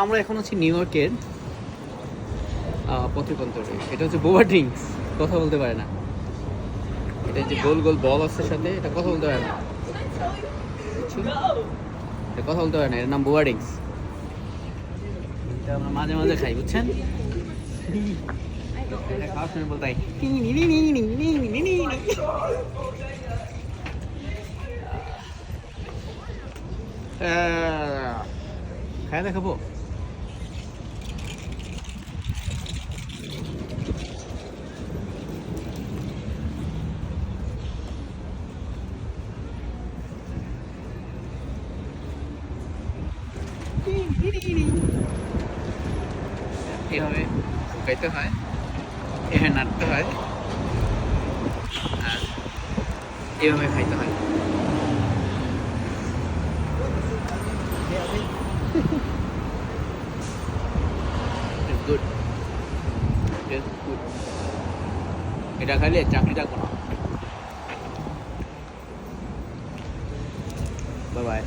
আমরা এখন আছি নিউ ইয়র্কের পথিকন্তরে। এটা হচ্ছে বোবা ড্রিঙ্কস, কথা বলতে পারে না। এটা যে গোল গোল বল আছে সাথে, এটা কথা বলতে পারে না। এটা কথা বলতে পারে না, এর নাম বোবা ড্রিঙ্কস। এটা আমরা মাঝে মাঝে খাই, বুঝছেন? এটা খাওয়ার সময় বলতে হয় খায় দেখাবো। এভাবে শুকাইতে হয়, এভাবে নাড়তে হয়, আর এভাবে খাইতে হয়। গুড, এটা খাইলে চাকরি থাকবো না। Bye bye.